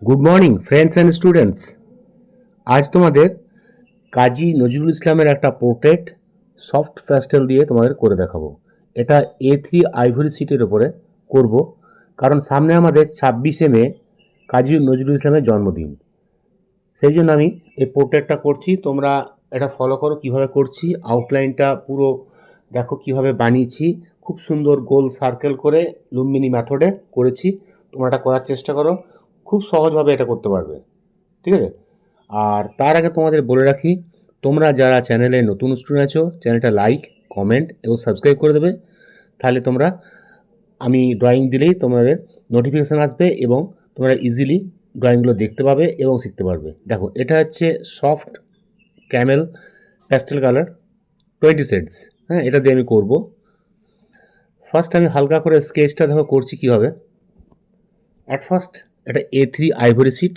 Good morning friends and students. আজ তোমাদের কাজী নজরুল ইসলামের একটা পোর্ট্রেট সফট প্যাস্টেল দিয়ে তোমাদের করে দেখাবো। এটা A3 আইভরি শিটের ওপরে করব, কারণ সামনে আমাদের 26শে মে কাজী নজরুল ইসলামের জন্মদিন। সেই জন্য আমি এই পোর্ট্রেটটা করছি। তোমরা এটা ফলো করো কিভাবে করছি। আউটলাইনটা পুরো দেখো কিভাবে বানিয়েছি। খুব সুন্দর গোল সার্কেল করে লুম্বিনী মেথডে করেছি। তোমরা এটা করার চেষ্টা করো, খুব সহজভাবে এটা করতে পারবে। ঠিক আছে? আর তার আগে তোমাদের বলে রাখি, তোমরা যারা চ্যানেলে নতুন স্টুডেন্ট আছো, চ্যানেলটা লাইক, কমেন্ট এবং সাবস্ক্রাইব করে দেবে। তাহলে তোমরা আমি ড্রয়িং দিলেই তোমাদের নোটিফিকেশান আসবে এবং তোমরা ইজিলি ড্রয়িংগুলো দেখতে পাবে এবং শিখতে পারবে। দেখো, এটা হচ্ছে soft Camel pastel colour 20 shades. হ্যাঁ, এটা দিয়ে আমি করব। ফার্স্ট আমি হালকা করে স্কেচটা দেখো করছি কীভাবে। অ্যাট ফার্স্ট এটা A3 আইভরি শিট,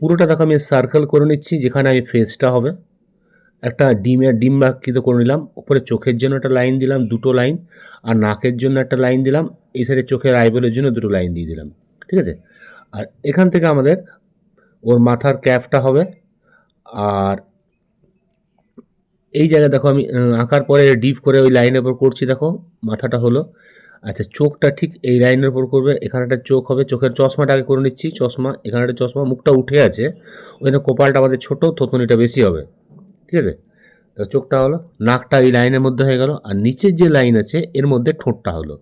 পুরোটা দেখো আমি সার্কেল করে নিচ্ছি। যেখানে আমি ফেসটা হবে একটা ডিম আকৃত করে নিলাম। উপরে চোখের জন্য একটা লাইন দিলাম, দুটো লাইন, আর নাকের জন্য একটা লাইন দিলাম। এই সাইডে চোখের আইবলের জন্য দুটো লাইন দিয়ে দিলাম। ঠিক আছে? আর এখান থেকে আমাদের ওর মাথার ক্যাপটা হবে। আর এই জায়গায় দেখো আমি আঁকার পরে ডিপ করে ওই লাইনের উপর করছি। দেখো মাথাটা হলো। আচ্ছা, চোখটা ঠিক এই লাইনের উপর করবে। এখানে একটা চোখ হবে, চোখের চশমাটা আগে করে নিচ্ছি। চশমা, এখানে একটা চশমা, মুখটা উঠে আছে, ওই জন্য কপালটা আমাদের ছোটো, থতনিটা বেশি হবে। ঠিক আছে? তো চোখটা হলো, নাকটা এই লাইনের মধ্যে হয়ে গেল, আর নিচের যে লাইন আছে এর মধ্যে ঠোঁটটা হলো।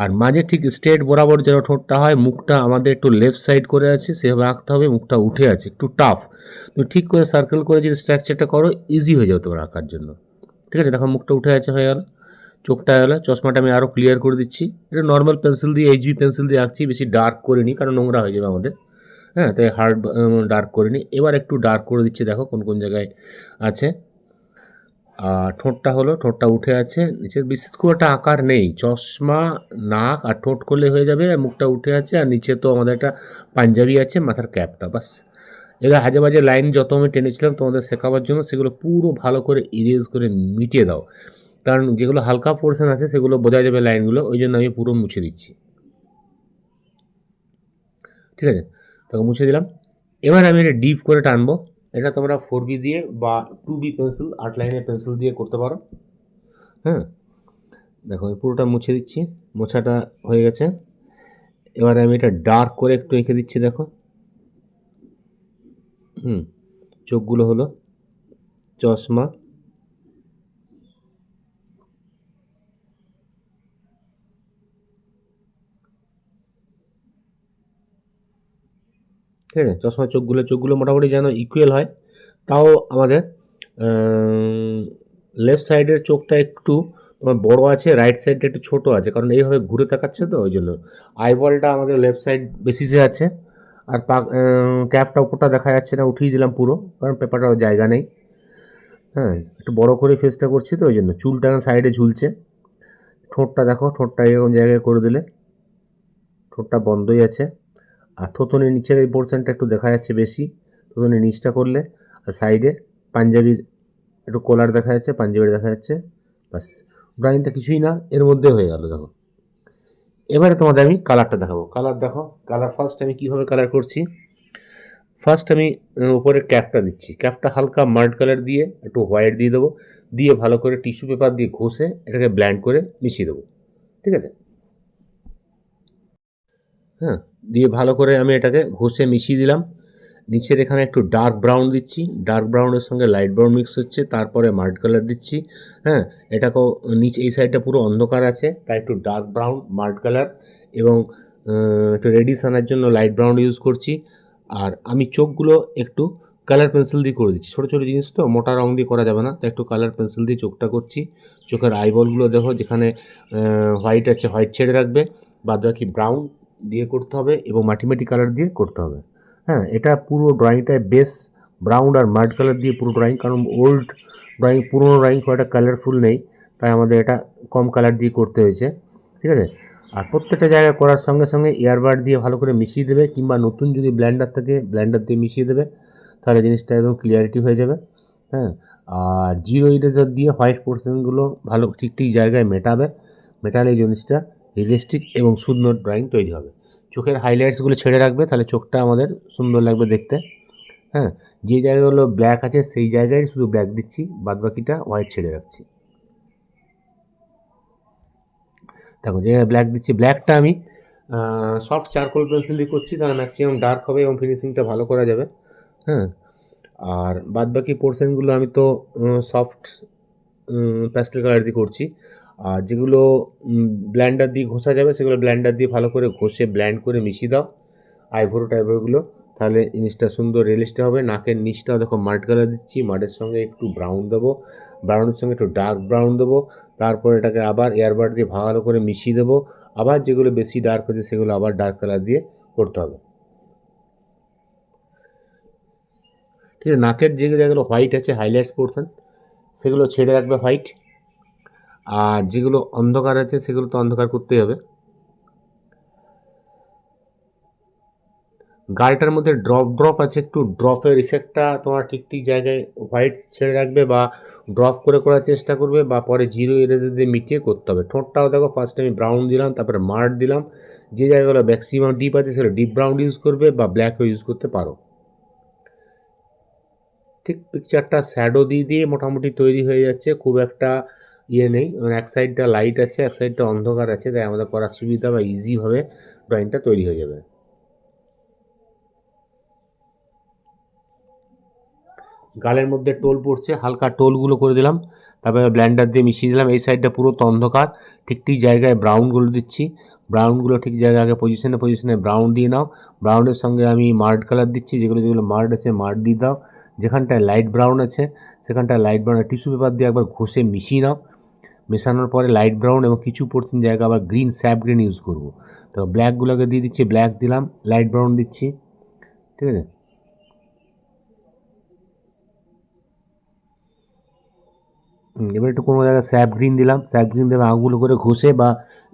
আর মাঝে ঠিক স্ট্রেট বরাবর যেন ঠোঁটটা হয়। মুখটা আমাদের একটু লেফট সাইড করে আছে, সেভাবে আঁকতে হবে। মুখটা উঠে আছে, একটু টাফ। তুমি ঠিক করে সার্কেল করে যদি স্ট্রাকচারটা করো, ইজি হয়ে যাবে তোমার আঁকার জন্য। ঠিক আছে? দেখো মুখটা উঠে আছে, হয়ে গেল। চোখটা হলো, চশমাটা আমি আরও ক্লিয়ার করে দিচ্ছি। এটা নর্মাল পেন্সিল দিয়ে, HB পেন্সিল দিয়ে আঁকছি, বেশি ডার্ক করিনি কারণ নোংরা হয়ে যাবে আমাদের। হ্যাঁ, তাই হার্ড ডার্ক করিনি। এবার একটু ডার্ক করে দিচ্ছি, দেখো কোন কোন জায়গায় আছে। আর ঠোঁটটা হলো, ঠোঁটটা উঠে আছে, নিচের বিশেষ খুব একটা আকার নেই। চশমা, নাক আর ঠোঁট করলে হয়ে যাবে। আর মুখটা উঠে আছে, আর নিচে তো আমাদের একটা পাঞ্জাবি আছে, মাথার ক্যাপটা, বাস। এবার হাজে বাজে লাইন যত আমি টেনেছিলাম তোমাদের শেখাবার জন্য, সেগুলো পুরো ভালো করে ইরেজ করে মিটিয়ে দাও। কারণ যেগুলো হালকা পোর্শন আছে সেগুলো বোঝা যাবে লাইনগুলো, ওই জন্য আমি পুরো মুছে দিচ্ছি। ঠিক আছে? তো মুছে দিলাম। এবার আমি এটা ডিপ করে টানবো। এটা তোমরা 4B দিয়ে বা 2B পেন্সিল, 8 লাইনের পেন্সিল দিয়ে করতে পারো। হ্যাঁ, দেখো আমি পুরোটা মুছে দিচ্ছি। মোছাটা হয়ে গেছে। এবারে আমি এটা ডার্ক করে একটু এঁকে দিচ্ছি। দেখো, চোখগুলো হলো, চশমা, ঠিক আছে? চশমা, চোখগুলো মোটামুটি যেন ইকুয়াল হয়। তাও আমাদের লেফট সাইডের চোখটা একটু তোমার বড় আছে, রাইট সাইডটা একটু ছোট আছে, কারণ এইভাবে ঘুরে তাকাচ্ছে তো, ওই জন্য। আইবলটা আমাদের লেফট সাইড বেসিসে আছে। আর ক্যাপটা উপরটা দেখা যাচ্ছে না, উঠিয়ে দিলাম পুরো, কারণ পেপারটার জায়গা নেই। হ্যাঁ, একটু বড় করে ফেসটা করছি তো, ওই জন্য। চুলটা সাইডে ঝুলছে। ঠোঁটটা দেখো, ঠোঁটটা এরকম জায়গায় করে দিলে ঠোঁটটা বন্ধই আছে। আর থুতনির নিচের এই পোর্শনটা একটু দেখা যাচ্ছে বেশি, থুতনির নিচটা করলে। আর সাইডে পাঞ্জাবির একটু কলার দেখা যাচ্ছে, পাঞ্জাবির দেখা যাচ্ছে, বাস। ড্রয়িংটা কিছুই না, এর মধ্যে হয়ে গেল। দেখো, এবারে তোমাদের আমি কালারটা দেখাবো। কালার দেখো, কালার ফার্স্ট আমি কীভাবে কালার করছি। ফার্স্ট আমি উপরে ক্যাপটা দিচ্ছি। ক্যাপটা হালকা মার্ড কালার দিয়ে একটু হোয়াইট দিয়ে দেবো, দিয়ে ভালো করে টিস্যু পেপার দিয়ে ঘষে এটাকে ব্ল্যান্ড করে মিশিয়ে দেবো। ঠিক আছে? হ্যাঁ, দিয়ে ভালো করে আমি এটাকে ঘষে মিশিয়ে দিলাম। নিচের এখানে একটু ডার্ক ব্রাউন দিচ্ছি, ডার্ক ব্রাউনের সঙ্গে লাইট ব্রাউন মিক্স হচ্ছে, তারপরে মার্ড কালার দিচ্ছি। হ্যাঁ, এটাকেও নিচে এই সাইডটা পুরো অন্ধকার আছে, তাই একটু ডার্ক ব্রাউন, মার্ড কালার এবং একটু রেডিশ আনার জন্য লাইট ব্রাউন ইউজ করছি। আর আমি চোখগুলো একটু কালার পেন্সিল দিয়ে করে দিচ্ছি। ছোটো ছোটো জিনিস তো, মোটা রং দিয়ে করা যাবে না, তাই একটু কালার পেন্সিল দিয়ে চোখটা করছি। চোখের আইবলগুলো দেখো, যেখানে হোয়াইট আছে হোয়াইট ছেড়ে রাখবে, বাদ বাকি ব্রাউন দিয়ে করতে হবে এবং মাটি কালার দিয়ে করতে হবে। হ্যাঁ, এটা পুরো ড্রয়িংটায় বেস ব্রাউন আর মাড কালার দিয়ে পুরো ড্রয়িং, কারণ ওল্ড ড্রয়িং, পুরোনো ড্রয়িং খুব একটা কালারফুল নেই, তাই আমাদের এটা কম কালার দিয়ে করতে হয়েছে। ঠিক আছে? আর প্রত্যেকটা জায়গায় করার সঙ্গে সঙ্গে এয়ারবাড দিয়ে ভালো করে মিশিয়ে দেবে, কিংবা নতুন যদি ব্লেন্ডার থাকে ব্লেন্ডার দিয়ে মিশিয়ে দেবে, তাহলে জিনিসটা একদম ক্লিয়ারিটি হয়ে যাবে। হ্যাঁ, আর জিরো ইরেজার দিয়ে হোয়াইট পোর্শনগুলো ভালো ঠিক ঠিক জায়গায় মেটাবে। মেটালে এই জিনিসটা রিয়েলিস্টিক এবং সুন্দর ড্রয়িং তৈরি হবে। চোখের হাইলাইটসগুলো ছেড়ে রাখবে, তাহলে চোখটা আমাদের সুন্দর লাগবে দেখতে। হ্যাঁ, যে জায়গাগুলো ব্ল্যাক আছে সেই জায়গায় শুধু ব্ল্যাক দিচ্ছি, বাদবাকিটা হোয়াইট ছেড়ে রাখছি। দেখো যে ব্ল্যাক দিচ্ছি, ব্ল্যাকটা আমি সফট চারকোল পেন্সিল দিয়ে করছি, তাহলে ম্যাক্সিমাম ডার্ক হবে এবং ফিনিশিংটা ভালো করা যাবে। হ্যাঁ, আর বাদবাকি পোর্শনগুলো আমি তো সফট প্যাস্টেল কালার দিয়ে করছি। আর যেগুলো ব্ল্যান্ডার দিয়ে ঘষা যাবে সেগুলো ব্ল্যান্ডার দিয়ে ভালো করে ঘষে ব্ল্যান্ড করে মিশিয়ে দাও আইভোরো টাইভোরোগুলো, তাহলে জিনিসটা সুন্দর রিয়েলিস্টিক হবে। নাকের নিচটাও দেখো মাড কালার দিচ্ছি, মাডের সঙ্গে একটু ব্রাউন দেবো, ব্রাউনের সঙ্গে একটু ডার্ক ব্রাউন দেবো, তারপর এটাকে আবার এয়ারবাড দিয়ে ভালো করে মিশিয়ে দেবো। আবার যেগুলো বেশি ডার্ক হচ্ছে সেগুলো আবার ডার্ক কালার দিয়ে করতে হবে। ঠিক আছে, নাকের যে জায়গাগুলো হোয়াইট আছে হাইলাইটস পোর্শন সেগুলো ছেড়ে রাখবে হোয়াইট, আর যেগুলো অন্ধকার আছে সেগুলো তো অন্ধকার করতেই হবে। গাড়িটার মধ্যে ড্রপ আছে, একটু ড্রপের ইফেক্টটা তোমার ঠিক ঠিক জায়গায় হোয়াইট ছেড়ে রাখবে বা ড্রপ করে করার চেষ্টা করবে, বা পরে জিরো ইরেজার দিয়ে মিটিয়ে করতে হবে। ঠোঁটটাও দেখো ফার্স্টে আমি ব্রাউন দিলাম, তারপরে মার্ট দিলাম। যে জায়গাগুলো ম্যাক্সিমাম ডিপ আছে সেগুলো ডিপ ব্রাউন ইউজ করবে বা ব্ল্যাকও ইউজ করতে পারো। ঠিক পিকচারটা শ্যাডো দিয়ে দিয়ে মোটামুটি তৈরি হয়ে যাচ্ছে, খুব একটা ইয়ে নেই, মানে এক সাইডটা লাইট আছে এক সাইডটা অন্ধকার আছে, তাই আমাদের করার সুবিধা বা ইজিভাবে ড্রয়িংটা তৈরি হয়ে যাবে। গালের মধ্যে টোল পড়ছে, হালকা টোলগুলো করে দিলাম, তারপরে ব্ল্যান্ডার দিয়ে মিশিয়ে দিলাম। এই সাইডটা পুরো তো অন্ধকার, ঠিক ঠিক জায়গায় ব্রাউনগুলো দিচ্ছি, ব্রাউনগুলো ঠিক জায়গায় আগে পজিশনে ব্রাউন দিয়ে নাও। ব্রাউনের সঙ্গে আমি মার্ড কালার দিচ্ছি, যেগুলো যেগুলো মার্ড আছে মার্ড দিয়ে দাও। যেখানটায় লাইট ব্রাউন আছে সেখানটায় লাইট ব্রাউনের টিস্যু পেপার দিয়ে একবার ঘষে মিশিয়ে নাও। মেশানোর পরে লাইট ব্রাউন এবং কিছু পোর্শন জায়গা আবার গ্রিন স্যাপ গ্রিন ইউজ করব। তো ব্ল্যাকগুলোকে দিয়ে দিচ্ছি, ব্ল্যাক দিলাম, লাইট ব্রাউন দিচ্ছি। ঠিক আছে, এবার একটু কোনো জায়গায় স্যাপ গ্রিন দিলাম, স্যাপ গ্রিন দেবে আঙুলে করে ঘষে বা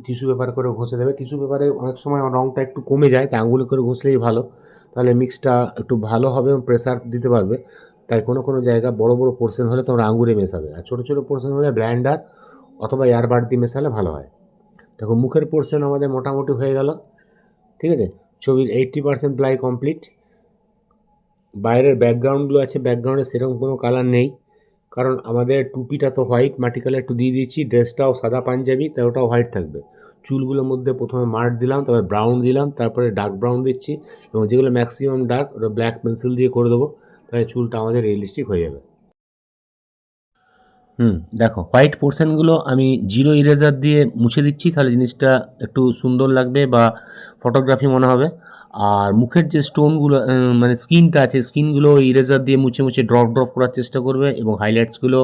টিস্যু পেপার করে ঘষে দেবে। টিস্যু পেপারে অনেক সময় রঙটা একটু কমে যায়, তাই আঙুলে করে ঘষলেই ভালো, তাহলে মিক্সটা একটু ভালো হবে এবং প্রেসার দিতে পারবে। তাই কোনো কোনো জায়গা বড় বড় পোর্শন হলে তোমরা আঙুলে মেশাবে, আর ছোটো ছোটো পোর্শন হলে ব্ল্যান্ডার অথবা এয়ারবাড দিয়ে মেশালে ভালো হয়। দেখো মুখের পোর্শন আমাদের মোটামুটি হয়ে গেল। ঠিক আছে, ছবির 80% প্রায় কমপ্লিট। বাইরের ব্যাকগ্রাউন্ডগুলো আছে, ব্যাকগ্রাউন্ডে সেরকম কোনো কালার নেই, কারণ আমাদের টুপিটা তো হোয়াইট, মাটি কালার একটু দিয়ে দিয়েছি, ড্রেসটাও সাদা পাঞ্জাবি, তাই ওটাও হোয়াইট থাকবে। চুলগুলোর মধ্যে প্রথমে মার্ট দিলাম, তারপরে ব্রাউন দিলাম, তারপরে ডার্ক ব্রাউন দিচ্ছি, এবং যেগুলো ম্যাক্সিমাম ডার্ক ওটা ব্ল্যাক পেন্সিল দিয়ে করে দেবো, তাহলে চুলটা আমাদের রিয়েলিস্টিক হয়ে যাবে। দেখো হোয়াইট পোর্শনগুলো আমি জিরো ইরেজার দিয়ে মুছে দিচ্ছি, তাহলে জিনিসটা একটু সুন্দর লাগবে বা ফটোগ্রাফি মনে হবে। আর মুখের যে স্টোনগুলো মানে স্কিনটা আছে, স্কিনগুলো ইরেজার দিয়ে মুছে মুছে ড্রপ করার চেষ্টা করবে, এবং হাইলাইটসগুলো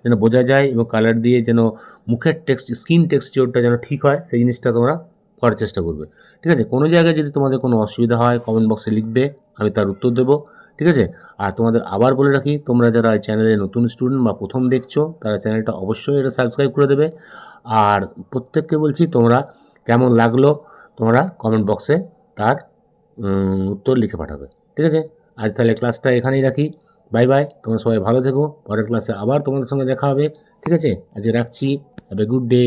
যেন বোঝা যায় এবং কালার দিয়ে যেন মুখের স্কিন টেক্সচারটা যেন ঠিক হয়, সেই জিনিসটা তোমরা করার চেষ্টা করবে। ঠিক আছে, কোনো জায়গায় যদি তোমাদের কোনো অসুবিধা হয় কমেন্ট বক্সে লিখবে, আমি তার উত্তর দেবো। ঠিক আছে, আর তোমাদের আবার বলে রাখি, তোমরা যারা এই চ্যানেলে নতুন স্টুডেন্ট বা প্রথম দেখছো তারা চ্যানেলটা অবশ্যই এটা সাবস্ক্রাইব করে দেবে। আর প্রত্যেককে বলছি, তোমরা কেমন লাগলো তোমরা কমেন্ট বক্সে তার উত্তর লিখে পাঠাবে। ঠিক আছে, আজ তাহলে ক্লাসটা এখানেই রাখি। বাই বাই, তোমরা সবাই ভালো থেকো, পরের ক্লাসে আবার তোমাদের সঙ্গে দেখা হবে। ঠিক আছে, আজকে রাখছি, হ্যাভ এ গুড ডে।